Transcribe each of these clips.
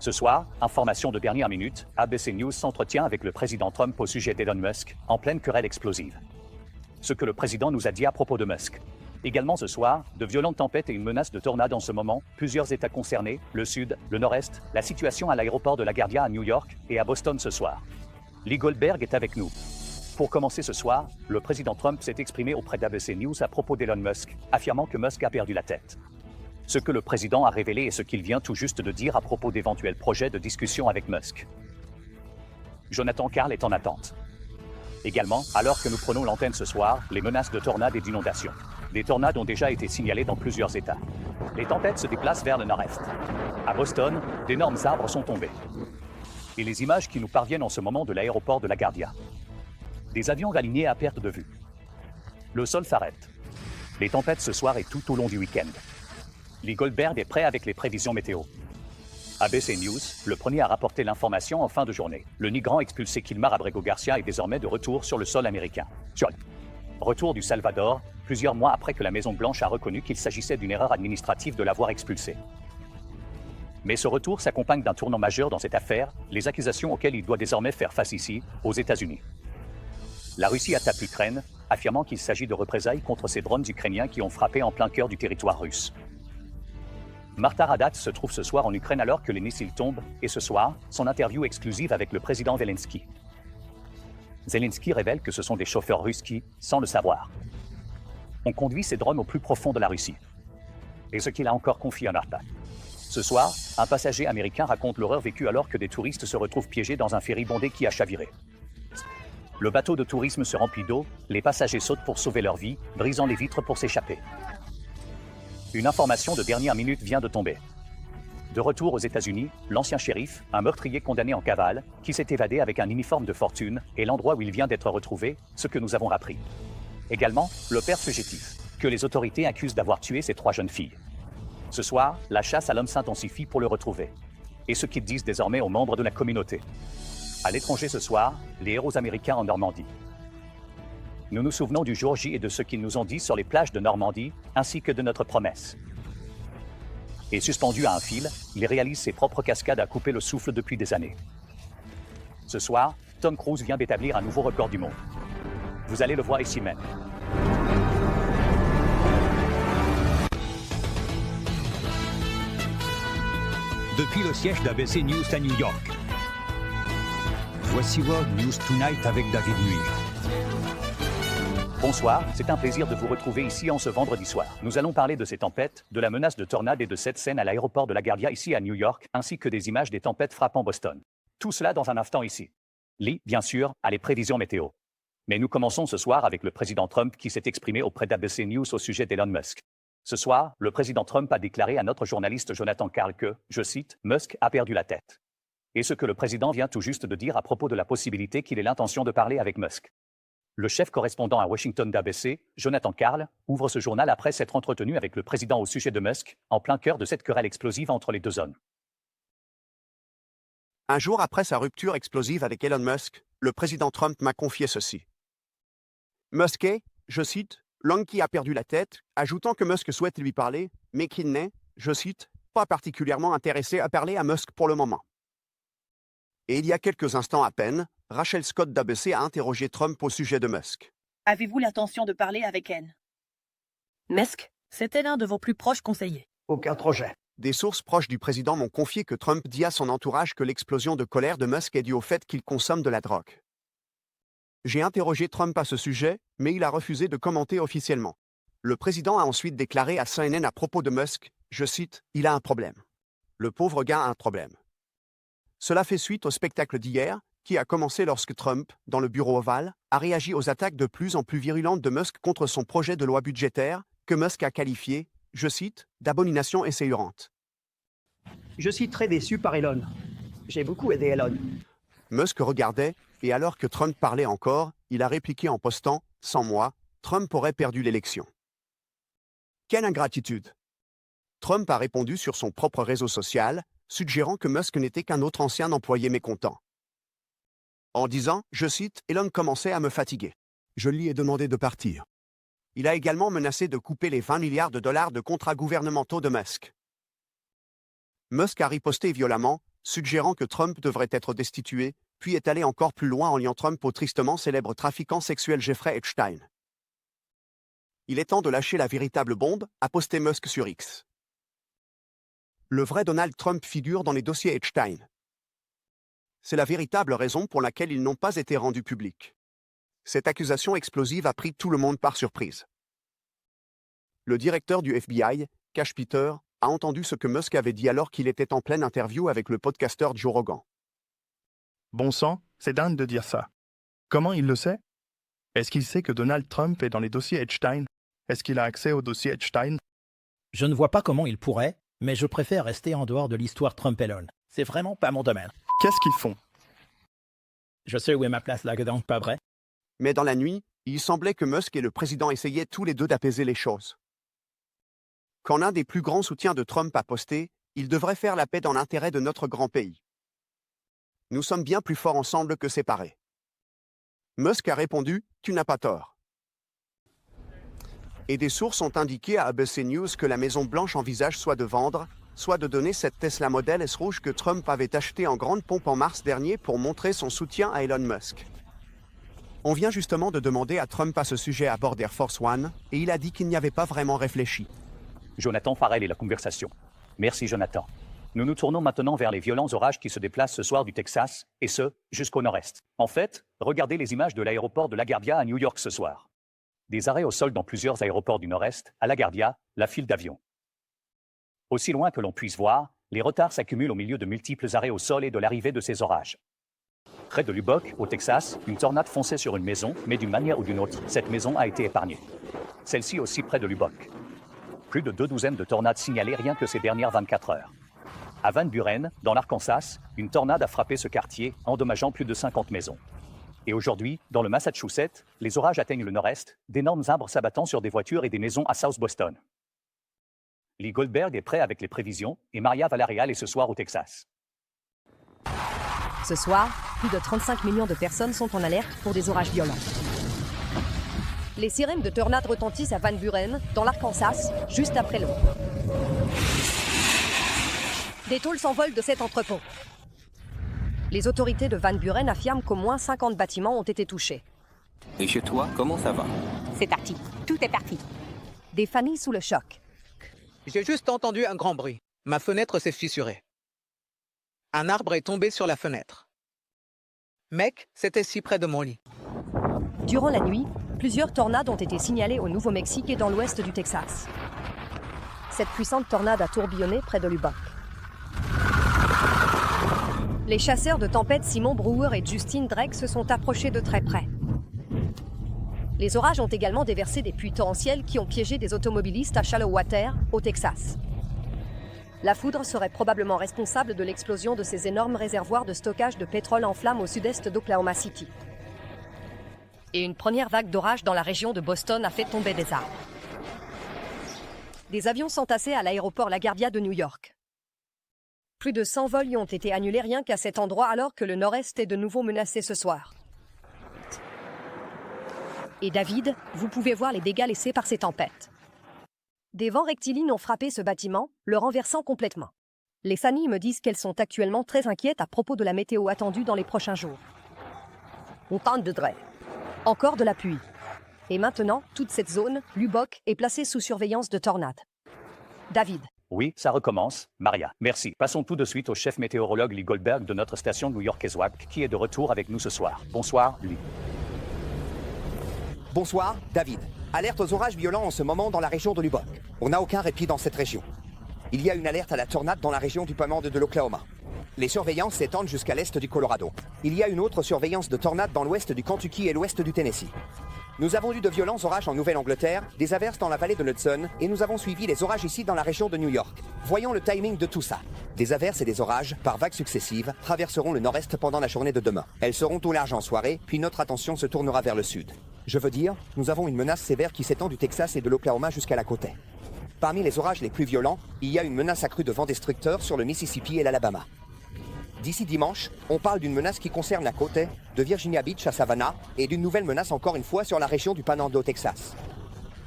Ce soir, information de dernière minute, ABC News s'entretient avec le président Trump au sujet d'Elon Musk, en pleine querelle explosive. Ce que le président nous a dit à propos de Musk. Également ce soir, de violentes tempêtes et une menace de tornade en ce moment, plusieurs États concernés, le Sud, le Nord-Est, la situation à l'aéroport de LaGuardia à New York et à Boston ce soir. Lee Goldberg est avec nous. Pour commencer ce soir, le président Trump s'est exprimé auprès d'ABC News à propos d'Elon Musk, affirmant que Musk a perdu la tête. Ce que le président a révélé est ce qu'il vient tout juste de dire à propos d'éventuels projets de discussion avec Musk. Jonathan Karl est en attente. Également, alors que nous prenons l'antenne ce soir, les menaces de tornades et d'inondations. Des tornades ont déjà été signalées dans plusieurs États. Les tempêtes se déplacent vers le nord-est. À Boston, d'énormes arbres sont tombés. Et les images qui nous parviennent en ce moment de l'aéroport de LaGuardia. Des avions alignés à perte de vue. Le sol s'arrête. Les tempêtes ce soir et tout au long du week-end. Lee Goldberg est prêt avec les prévisions météo. ABC News, le premier à rapporter l'information en fin de journée. Le migrant expulsé Kilmar Abrego Garcia est désormais de retour sur le sol américain. Retour du Salvador, plusieurs mois après que la Maison-Blanche a reconnu qu'il s'agissait d'une erreur administrative de l'avoir expulsé. Mais ce retour s'accompagne d'un tournant majeur dans cette affaire, les accusations auxquelles il doit désormais faire face ici, aux États-Unis. La Russie attaque l'Ukraine, affirmant qu'il s'agit de représailles contre ces drones ukrainiens qui ont frappé en plein cœur du territoire russe. Martha Radat se trouve ce soir en Ukraine alors que les missiles tombent, et ce soir, son interview exclusive avec le président Zelensky. Zelensky révèle que ce sont des chauffeurs russes qui, sans le savoir, ont conduit ces drones au plus profond de la Russie. Et ce qu'il a encore confié à Martha. Ce soir, un passager américain raconte l'horreur vécue alors que des touristes se retrouvent piégés dans un ferry bondé qui a chaviré. Le bateau de tourisme se remplit d'eau, les passagers sautent pour sauver leur vie, brisant les vitres pour s'échapper. Une information de dernière minute vient de tomber. De retour aux États-Unis, l'ancien shérif, un meurtrier condamné en cavale, qui s'est évadé avec un uniforme de fortune, est l'endroit où il vient d'être retrouvé, ce que nous avons appris. Également, le père fugitif, que les autorités accusent d'avoir tué ces 3 jeunes filles. Ce soir, la chasse à l'homme s'intensifie pour le retrouver. Et ce qu'ils disent désormais aux membres de la communauté. À l'étranger ce soir, les héros américains en Normandie. Nous nous souvenons du jour J et de ce qu'ils nous ont dit sur les plages de Normandie, ainsi que de notre promesse. Et suspendu à un fil, il réalise ses propres cascades à couper le souffle depuis des années. Ce soir, Tom Cruise vient d'établir un nouveau record du monde. Vous allez le voir ici même. Depuis le siège d'ABC News à New York. Voici World News Tonight avec David Muir. Bonsoir, c'est un plaisir de vous retrouver ici en ce vendredi soir. Nous allons parler de ces tempêtes, de la menace de tornade et de cette scène à l'aéroport de LaGuardia ici à New York, ainsi que des images des tempêtes frappant Boston. Tout cela dans un instant ici. Lee, bien sûr, a les prévisions météo. Mais nous commençons ce soir avec le président Trump qui s'est exprimé auprès d'ABC News au sujet d'Elon Musk. Ce soir, le président Trump a déclaré à notre journaliste Jonathan Karl que, je cite, « Musk a perdu la tête ». Et ce que le président vient tout juste de dire à propos de la possibilité qu'il ait l'intention de parler avec Musk. Le chef correspondant à Washington d'ABC, Jonathan Karl, ouvre ce journal après s'être entretenu avec le président au sujet de Musk, en plein cœur de cette querelle explosive entre les deux hommes. Un jour après sa rupture explosive avec Elon Musk, le président Trump m'a confié ceci. Musk est, je cite, l'homme qui a perdu la tête, ajoutant que Musk souhaite lui parler, mais qu'il n'est, je cite, pas particulièrement intéressé à parler à Musk pour le moment. Et il y a quelques instants à peine, Rachel Scott d'ABC a interrogé Trump au sujet de Musk. Avez-vous l'intention de parler avec N? Musk, c'était l'un de vos plus proches conseillers. Aucun projet. Des sources proches du président m'ont confié que Trump dit à son entourage que l'explosion de colère de Musk est due au fait qu'il consomme de la drogue. J'ai interrogé Trump à ce sujet, mais il a refusé de commenter officiellement. Le président a ensuite déclaré à CNN à propos de Musk, je cite, « Il a un problème. Le pauvre gars a un problème. » Cela fait suite au spectacle d'hier, qui a commencé lorsque Trump, dans le bureau ovale, a réagi aux attaques de plus en plus virulentes de Musk contre son projet de loi budgétaire, que Musk a qualifié, je cite, d'abomination essayante. Je suis très déçu par Elon. J'ai beaucoup aidé Elon. Musk regardait, et alors que Trump parlait encore, il a répliqué en postant, sans moi, Trump aurait perdu l'élection. Quelle ingratitude! Trump a répondu sur son propre réseau social, suggérant que Musk n'était qu'un autre ancien employé mécontent. En disant, je cite, Elon commençait à me fatiguer. Je lui ai demandé de partir. Il a également menacé de couper les 20 milliards de dollars de contrats gouvernementaux de Musk. Musk a riposté violemment, suggérant que Trump devrait être destitué, puis est allé encore plus loin en liant Trump au tristement célèbre trafiquant sexuel Jeffrey Epstein. Il est temps de lâcher la véritable bombe, a posté Musk sur X. Le vrai Donald Trump figure dans les dossiers Epstein. C'est la véritable raison pour laquelle ils n'ont pas été rendus publics. Cette accusation explosive a pris tout le monde par surprise. Le directeur du FBI, Kash Peter, a entendu ce que Musk avait dit alors qu'il était en pleine interview avec le podcasteur Joe Rogan. Bon sang, c'est dingue de dire ça. Comment il le sait? Est-ce qu'il sait que Donald Trump est dans les dossiers Epstein? Est-ce qu'il a accès aux dossiers Epstein? Je ne vois pas comment il pourrait, mais je préfère rester en dehors de l'histoire Trump-Elon. C'est vraiment pas mon domaine. Qu'est-ce qu'ils font? Je sais où est ma place là, donc pas vrai? Mais dans la nuit, il semblait que Musk et le président essayaient tous les deux d'apaiser les choses. Quand l'un des plus grands soutiens de Trump a posté « Il devrait faire la paix dans l'intérêt de notre grand pays. Nous sommes bien plus forts ensemble que séparés. » Musk a répondu « Tu n'as pas tort. » Et des sources ont indiqué à ABC News que la Maison-Blanche envisage soit de vendre, soit de donner cette Tesla Model S rouge que Trump avait achetée en grande pompe en mars dernier pour montrer son soutien à Elon Musk. On vient justement de demander à Trump à ce sujet à bord d'Air Force One, et il a dit qu'il n'y avait pas vraiment réfléchi. Jonathan Farrell et la conversation. Merci Jonathan. Nous nous tournons maintenant vers les violents orages qui se déplacent ce soir du Texas, et ce, jusqu'au nord-est. En fait, regardez les images de l'aéroport de LaGuardia à New York ce soir. Des arrêts au sol dans plusieurs aéroports du nord-est, à LaGuardia, la file d'avions. Aussi loin que l'on puisse voir, les retards s'accumulent au milieu de multiples arrêts au sol et de l'arrivée de ces orages. Près de Lubbock, au Texas, une tornade fonçait sur une maison, mais d'une manière ou d'une autre, cette maison a été épargnée. Celle-ci aussi près de Lubbock. Plus de 2 douzaines de tornades signalées rien que ces dernières 24 heures. À Van Buren, dans l'Arkansas, une tornade a frappé ce quartier, endommageant plus de 50 maisons. Et aujourd'hui, dans le Massachusetts, les orages atteignent le nord-est, d'énormes arbres s'abattant sur des voitures et des maisons à South Boston. Lee Goldberg est prêt avec les prévisions, et Maria Villarreal est ce soir au Texas. Ce soir, plus de 35 millions de personnes sont en alerte pour des orages violents. Les sirènes de tornades retentissent à Van Buren, dans l'Arkansas, juste après l'aube. Des tôles s'envolent de cet entrepôt. Les autorités de Van Buren affirment qu'au moins 50 bâtiments ont été touchés. Et chez toi, comment ça va? C'est parti. Tout est parti. Des familles sous le choc. J'ai juste entendu un grand bruit. Ma fenêtre s'est fissurée. Un arbre est tombé sur la fenêtre. Mec, c'était si près de mon lit. Durant la nuit, plusieurs tornades ont été signalées au Nouveau-Mexique et dans l'ouest du Texas. Cette puissante tornade a tourbillonné près de Lubbock. Les chasseurs de tempête Simon Brewer et Justin Drake se sont approchés de très près. Les orages ont également déversé des pluies torrentielles qui ont piégé des automobilistes à Shallow-Water, au Texas. La foudre serait probablement responsable de l'explosion de ces énormes réservoirs de stockage de pétrole en flammes au sud-est d'Oklahoma City. Et une première vague d'orage dans la région de Boston a fait tomber des arbres. Des avions s'entassaient à l'aéroport LaGuardia de New York. Plus de 100 vols y ont été annulés rien qu'à cet endroit alors que le nord-est est de nouveau menacé ce soir. Et David, vous pouvez voir les dégâts laissés par ces tempêtes. Des vents rectilignes ont frappé ce bâtiment, le renversant complètement. Les familles me disent qu'elles sont actuellement très inquiètes à propos de la météo attendue dans les prochains jours. On parle de Drake. Encore de la pluie. Et maintenant, toute cette zone, Lubbock, est placée sous surveillance de tornades. David. Oui, ça recommence. Maria, merci. Passons tout de suite au chef météorologue Lee Goldberg de notre station new-yorkaise WAP, qui est de retour avec nous ce soir. Bonsoir, Lee. Bonsoir, David. Alerte aux orages violents en ce moment dans la région de Lubbock. On n'a aucun répit dans cette région. Il y a une alerte à la tornade dans la région du Panhandle de l'Oklahoma. Les surveillances s'étendent jusqu'à l'est du Colorado. Il y a une autre surveillance de tornade dans l'ouest du Kentucky et l'ouest du Tennessee. Nous avons eu de violents orages en Nouvelle-Angleterre, des averses dans la vallée de l'Hudson, et nous avons suivi les orages ici dans la région de New York. Voyons le timing de tout ça. Des averses et des orages, par vagues successives, traverseront le nord-est pendant la journée de demain. Elles seront au large en soirée, puis notre attention se tournera vers le sud. Je veux dire, nous avons une menace sévère qui s'étend du Texas et de l'Oklahoma jusqu'à la côte est. Parmi les orages les plus violents, il y a une menace accrue de vents destructeurs sur le Mississippi et l'Alabama. D'ici dimanche, on parle d'une menace qui concerne la côte est, de Virginia Beach à Savannah, et d'une nouvelle menace encore une fois sur la région du Panhandle au Texas.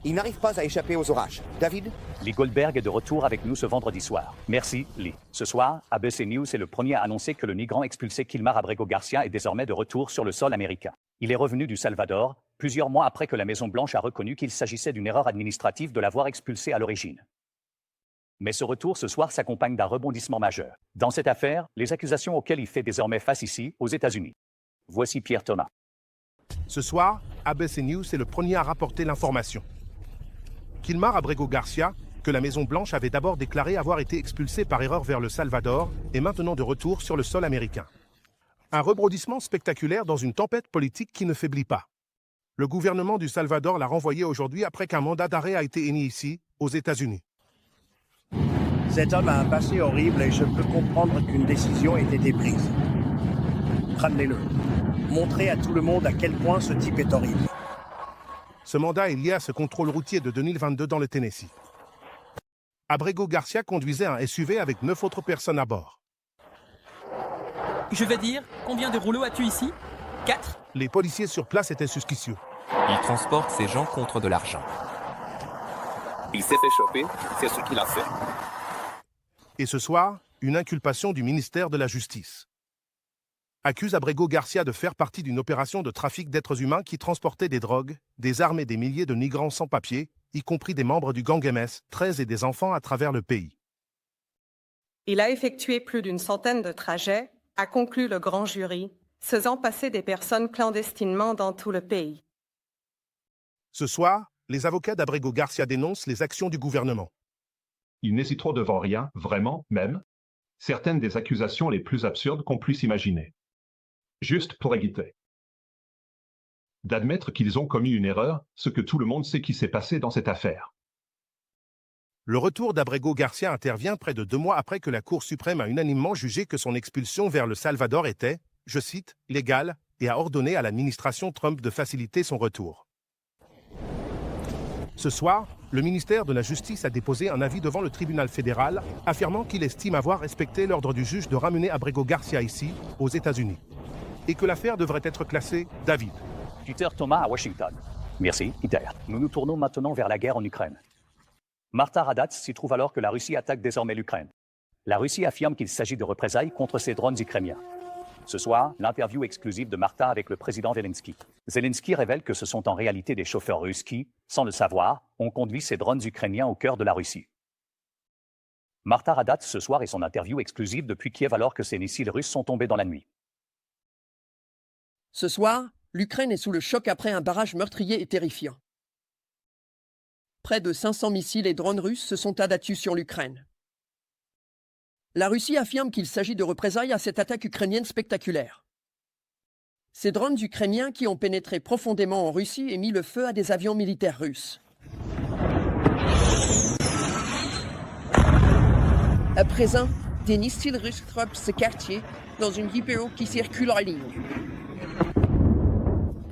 Il n'arrive pas à échapper aux orages. David? Lee Goldberg est de retour avec nous ce vendredi soir. Merci, Lee. Ce soir, ABC News est le premier à annoncer que le migrant expulsé Kilmar Abrego Garcia est désormais de retour sur le sol américain. Il est revenu du Salvador, plusieurs mois après que la Maison-Blanche a reconnu qu'il s'agissait d'une erreur administrative de l'avoir expulsé à l'origine. Mais ce retour ce soir s'accompagne d'un rebondissement majeur. Dans cette affaire, les accusations auxquelles il fait désormais face ici, aux États-Unis. Voici Pierre Thomas. Ce soir, ABC News est le premier à rapporter l'information. Kilmar Abrego Garcia, que la Maison-Blanche avait d'abord déclaré avoir été expulsé par erreur vers le Salvador, est maintenant de retour sur le sol américain. Un rebondissement spectaculaire dans une tempête politique qui ne faiblit pas. Le gouvernement du Salvador l'a renvoyé aujourd'hui après qu'un mandat d'arrêt a été émis ici, aux États-Unis. Cet homme a un passé horrible et je peux comprendre qu'une décision ait été prise. Ramenez-le. Montrez à tout le monde à quel point ce type est horrible. Ce mandat est lié à ce contrôle routier de 2022 dans le Tennessee. Abrego Garcia conduisait un SUV avec 9 autres personnes à bord. Je vais dire, combien de rouleaux as-tu ici? 4? Les policiers sur place étaient suspicieux. Il transporte ces gens contre de l'argent. Il s'est fait choper, c'est ce qu'il a fait. Et ce soir, une inculpation du ministère de la Justice accuse Abrego Garcia de faire partie d'une opération de trafic d'êtres humains qui transportait des drogues, des armes et des milliers de migrants sans papier, y compris des membres du gang MS-13 et des enfants à travers le pays. Il a effectué plus d'une centaine de trajets, a conclu le grand jury, faisant passer des personnes clandestinement dans tout le pays. Ce soir, les avocats d'Abrego Garcia dénoncent les actions du gouvernement. Ils n'hésiteront devant rien, vraiment, même, certaines des accusations les plus absurdes qu'on puisse imaginer. Juste pour éviter d'admettre qu'ils ont commis une erreur, ce que tout le monde sait qui s'est passé dans cette affaire. Le retour d'Abrego Garcia intervient près de 2 mois après que la Cour suprême a unanimement jugé que son expulsion vers le Salvador était, je cite, légale et a ordonné à l'administration Trump de faciliter son retour. Ce soir, le ministère de la Justice a déposé un avis devant le tribunal fédéral, affirmant qu'il estime avoir respecté l'ordre du juge de ramener Abrego Garcia ici, aux États-Unis, et que l'affaire devrait être classée David. Peter Thomas à Washington. Merci, Peter. Nous nous tournons maintenant vers la guerre en Ukraine. Martha Raddatz s'y trouve alors que la Russie attaque désormais l'Ukraine. La Russie affirme qu'il s'agit de représailles contre ses drones ukrainiens. Ce soir, l'interview exclusive de Martha avec le président Zelensky. Zelensky révèle que ce sont en réalité des chauffeurs russes qui, sans le savoir, ont conduit ces drones ukrainiens au cœur de la Russie. Martha Raddatz ce soir et son interview exclusive depuis Kiev alors que ces missiles russes sont tombés dans la nuit. Ce soir, l'Ukraine est sous le choc après un barrage meurtrier et terrifiant. Près de 500 missiles et drones russes se sont abattus sur l'Ukraine. La Russie affirme qu'il s'agit de représailles à cette attaque ukrainienne spectaculaire. Ces drones ukrainiens qui ont pénétré profondément en Russie et mis le feu à des avions militaires russes. À présent, des missiles russes frappent ce quartier dans une vidéo qui circule en ligne.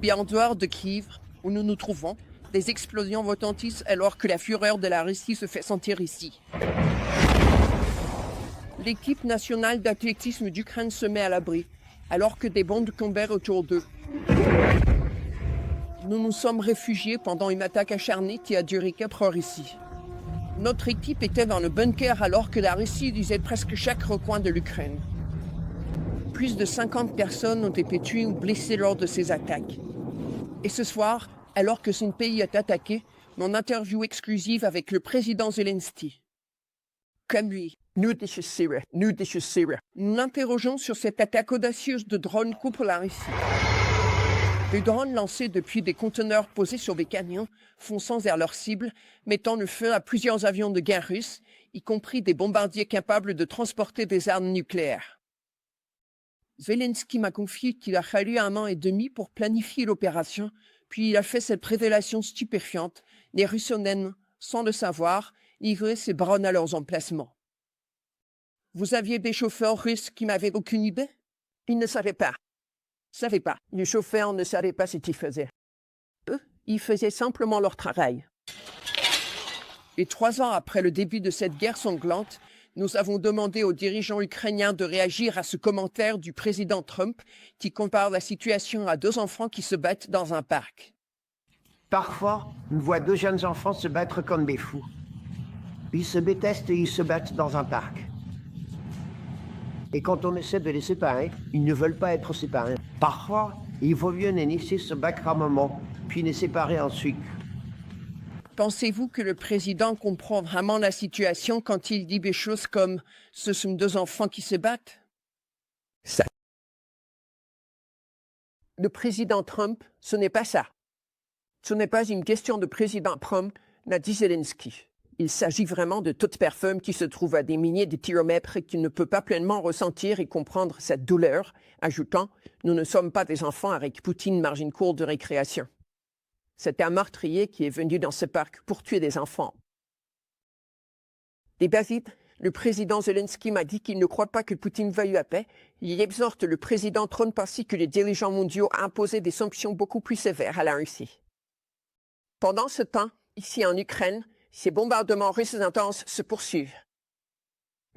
Bien en dehors de Kiev, où nous nous trouvons, des explosions retentissent alors que la fureur de la Russie se fait sentir ici. L'équipe nationale d'athlétisme d'Ukraine se met à l'abri, alors que des bombes tombèrent autour d'eux. Nous nous sommes réfugiés pendant une attaque acharnée qui a duré 4 heures ici. Notre équipe était dans le bunker alors que la Russie disait presque chaque recoin de l'Ukraine. Plus de 50 personnes ont été tuées ou blessées lors de ces attaques. Et ce soir, alors que son pays est attaqué, mon interview exclusive avec le président Zelensky. Comme lui, nous l'interrogeons sur cette attaque audacieuse de drones contre la Russie. Les drones lancés depuis des conteneurs posés sur des camions, fonçant vers leur cible, mettant le feu à plusieurs avions de guerre russes, y compris des bombardiers capables de transporter des armes nucléaires. Zelensky m'a confié qu'il a fallu 1 an et demi pour planifier l'opération, puis il a fait cette révélation stupéfiante. Les Russes ont, sans le savoir, livré ces drones à leurs emplacements. Vous aviez des chauffeurs russes qui n'avaient aucune idée? Ils ne savaient pas. Les chauffeurs ne savaient pas ce qu'ils faisaient. Eux, ils faisaient simplement leur travail. Et 3 ans après le début de cette guerre sanglante, nous avons demandé aux dirigeants ukrainiens de réagir à ce commentaire du président Trump qui compare la situation à 2 enfants qui se battent dans un parc. Parfois, on voit deux jeunes enfants se battre comme des fous. Ils se détestent et ils se battent dans un parc. Et quand on essaie de les séparer, ils ne veulent pas être séparés. Parfois, il vaut mieux les laisser se battre un moment, puis les séparer ensuite. Pensez-vous que le président comprend vraiment la situation quand il dit des choses comme « ce sont deux enfants qui se battent » Le président Trump, ce n'est pas ça. Ce n'est pas une question de président Trump, n'a dit Zelensky. Il s'agit vraiment de toute personne qui se trouve à des milliers de kilomètres et qui ne peut pas pleinement ressentir et comprendre cette douleur, ajoutant « Nous ne sommes pas des enfants avec Poutine marge une cour de récréation. » C'est un meurtrier qui est venu dans ce parc pour tuer des enfants. Et David, le président Zelensky m'a dit qu'il ne croit pas que Poutine veuille la paix. Il exhorte le président Trump ainsi que les dirigeants mondiaux à imposer des sanctions beaucoup plus sévères à la Russie. Pendant ce temps, ici en Ukraine, ces bombardements russes intenses se poursuivent.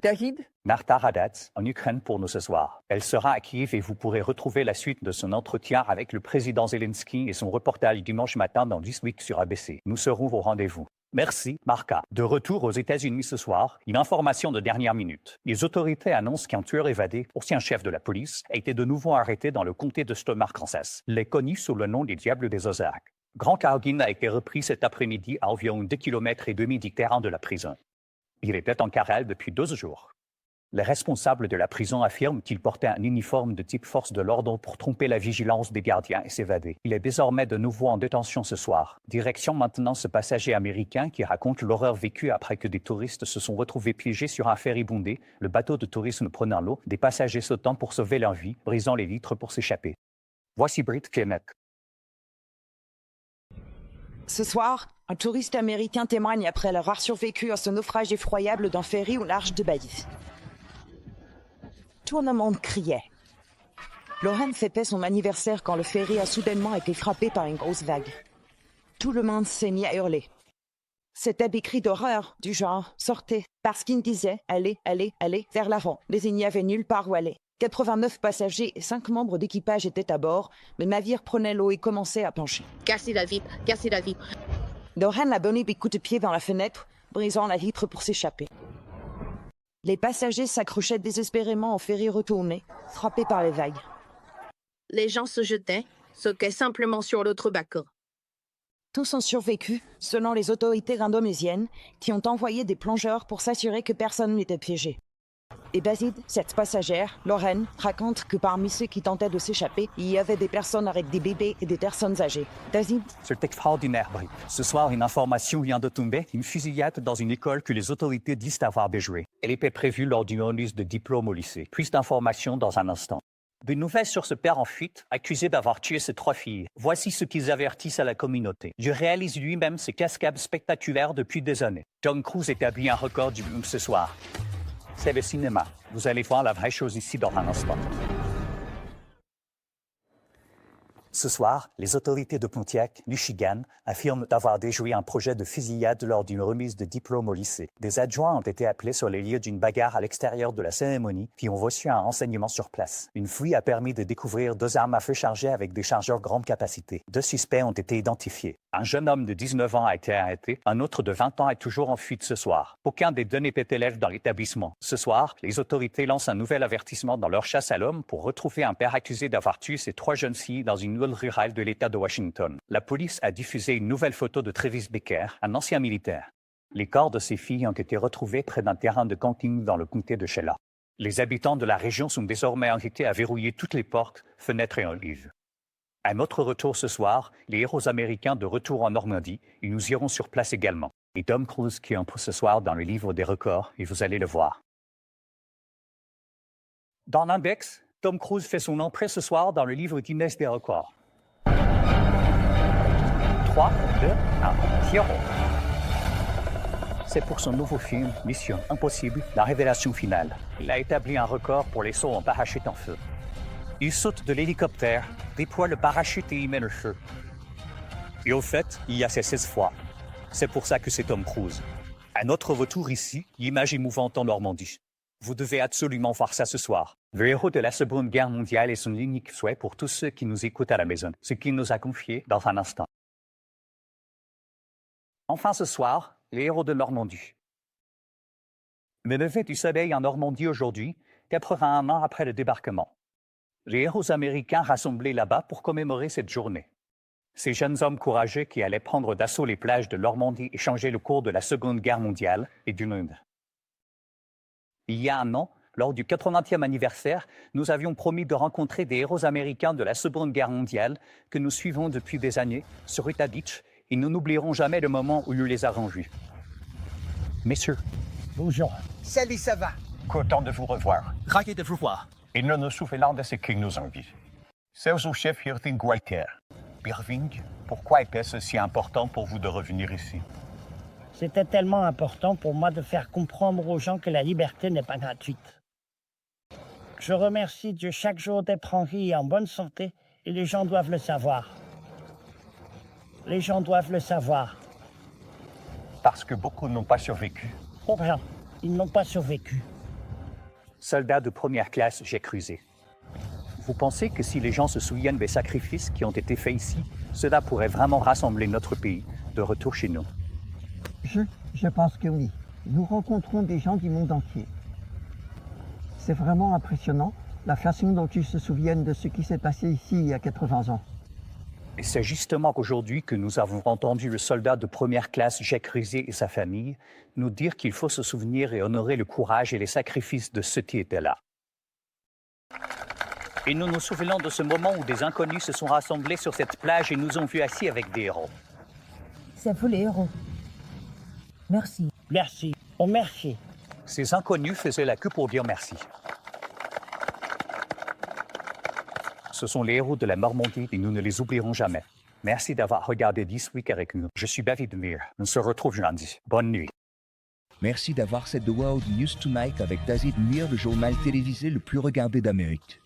David? Martha Raddatz, en Ukraine pour nous ce soir. Elle sera à Kiev et vous pourrez retrouver la suite de son entretien avec le président Zelensky et son reportage dimanche matin dans This Week sur ABC. Nous serons au rendez-vous. Merci, Marca. De retour aux États-Unis ce soir, une information de dernière minute. Les autorités annoncent qu'un tueur évadé, ancien chef de la police, a été de nouveau arrêté dans le comté de Stormar, Kansas. Il est connu sous le nom des Diables des Ozarks. Grand Cargin a été repris cet après-midi à environ 2,5 km du terrain de la prison. Il était en cavale depuis 12 jours. Les responsables de la prison affirment qu'il portait un uniforme de type force de l'ordre pour tromper la vigilance des gardiens et s'évader. Il est désormais de nouveau en détention ce soir. Direction maintenant ce passager américain qui raconte l'horreur vécue après que des touristes se sont retrouvés piégés sur un ferry bondé, le bateau de tourisme prenant l'eau, des passagers sautant pour sauver leur vie, brisant les vitres pour s'échapper. Voici Britt Kenneth. Ce soir, un touriste américain témoigne après avoir survécu à ce naufrage effroyable d'un ferry au large de Bali. Tout le monde criait. Lauren fêtait son anniversaire quand le ferry a soudainement été frappé par une grosse vague. Tout le monde s'est mis à hurler. C'était des cris d'horreur, du genre « sortez », parce qu'il disait « allez, allez, allez » vers l'avant, mais il n'y avait nulle part où aller. 89 passagers et 5 membres d'équipage étaient à bord, mais le navire prenait l'eau et commençait à pencher. Cassez la vitre, cassez la vitre. Lauren a donné des coups de pied dans la fenêtre, brisant la vitre pour s'échapper. Les passagers s'accrochaient désespérément au ferry retourné, frappés par les vagues. Les gens se jetaient, sautaient simplement sur l'autre bateau. Tous ont survécu, selon les autorités indonésiennes, qui ont envoyé des plongeurs pour s'assurer que personne n'était piégé. Et Basid, cette passagère, Lauren, raconte que parmi ceux qui tentaient de s'échapper, il y avait des personnes avec des bébés et des personnes âgées. Basid? C'est extraordinaire, Britt. Ce soir, une information vient de tomber. Une fusillade dans une école que les autorités disent avoir déjouée. Elle était prévue lors d'une remise de diplôme au lycée. Plus d'informations dans un instant. Des nouvelles sur ce père en fuite, accusé d'avoir tué ses 3 filles. Voici ce qu'ils avertissent à la communauté. Je réalise lui-même ces cascades spectaculaires depuis des années. Tom Cruise établit un record du boom ce soir. C'est le cinéma. Vous allez voir la vraie chose ici dans un instant. Ce soir, les autorités de Pontiac, Michigan, affirment avoir déjoué un projet de fusillade lors d'une remise de diplôme au lycée. Des adjoints ont été appelés sur les lieux d'une bagarre à l'extérieur de la cérémonie, puis ont reçu un renseignement sur place. Une fouille a permis de découvrir 2 armes à feu chargées avec des chargeurs grande capacité. 2 suspects ont été identifiés. Un jeune homme de 19 ans a été arrêté. Un autre de 20 ans est toujours en fuite ce soir. Aucun des 2 n'était élève dans l'établissement. Ce soir, les autorités lancent un nouvel avertissement dans leur chasse à l'homme pour retrouver un père accusé d'avoir tué ses 3 jeunes filles dans une île rurale de l'État de Washington. La police a diffusé une nouvelle photo de Travis Baker, un ancien militaire. Les corps de ces filles ont été retrouvés près d'un terrain de camping dans le comté de Sheila. Les habitants de la région sont désormais invités à verrouiller toutes les portes, fenêtres et olives. À notre retour ce soir, les héros américains de retour en Normandie, et nous irons sur place également. Et Tom Cruise qui entre ce soir dans le livre des records, et vous allez le voir. Dans l'index, Tom Cruise fait son entrée ce soir dans le livre Guinness des records. 3, 2, 1, 0. C'est pour son nouveau film, Mission Impossible, la révélation finale. Il a établi un record pour les sauts en parachute en feu. Il saute de l'hélicoptère, déploie le parachute et y met le feu. Et au fait, il y a ces 16 fois. C'est pour ça que c'est Tom Cruise. À notre retour ici, l'image émouvante en Normandie. Vous devez absolument voir ça ce soir. Le héros de la Seconde Guerre mondiale est son unique souhait pour tous ceux qui nous écoutent à la maison, ce qu'il nous a confié dans un instant. Enfin ce soir, les héros de Normandie. Le lever du soleil en Normandie aujourd'hui, 81 ans après le débarquement. Les héros américains rassemblés là-bas pour commémorer cette journée. Ces jeunes hommes courageux qui allaient prendre d'assaut les plages de Normandie et changer le cours de la Seconde Guerre mondiale et du monde. Il y a un an, lors du 80e anniversaire, nous avions promis de rencontrer des héros américains de la Seconde Guerre mondiale que nous suivons depuis des années sur Utah Beach et nous n'oublierons jamais le moment où nous les avons vus. Messieurs. Bonjour. Salut, ça va? Content de vous revoir. Ravi de vous voir. Et nous nous souvenons de ce qui nous envie. C'est au chef Irving Walker. Irving, pourquoi était-ce si important pour vous de revenir ici? C'était tellement important pour moi de faire comprendre aux gens que la liberté n'est pas gratuite. Je remercie Dieu chaque jour d'être en vie et en bonne santé, et les gens doivent le savoir. Les gens doivent le savoir. Parce que beaucoup n'ont pas survécu. Combien? Ils n'ont pas survécu. Soldats de première classe, j'ai cruisé. Vous pensez que si les gens se souviennent des sacrifices qui ont été faits ici, cela pourrait vraiment rassembler notre pays de retour chez nous? Je pense que oui. Nous rencontrons des gens du monde entier. C'est vraiment impressionnant, la façon dont ils se souviennent de ce qui s'est passé ici il y a 80 ans. Et c'est justement qu'aujourd'hui que nous avons entendu le soldat de première classe Jacques Rusé et sa famille nous dire qu'il faut se souvenir et honorer le courage et les sacrifices de ceux qui étaient là. Et nous nous souvenons de ce moment où des inconnus se sont rassemblés sur cette plage et nous ont vus assis avec des héros. C'est vous les héros. Merci. Merci. Oh, merci. Ces inconnus faisaient la queue pour dire merci. Ce sont les héros de la Normandie et nous ne les oublierons jamais. Merci d'avoir regardé This Week avec nous. Je suis David Mir. On se retrouve lundi. Bonne nuit. Merci d'avoir cette The World News Tonight avec David Mir, le journal télévisé le plus regardé d'Amérique.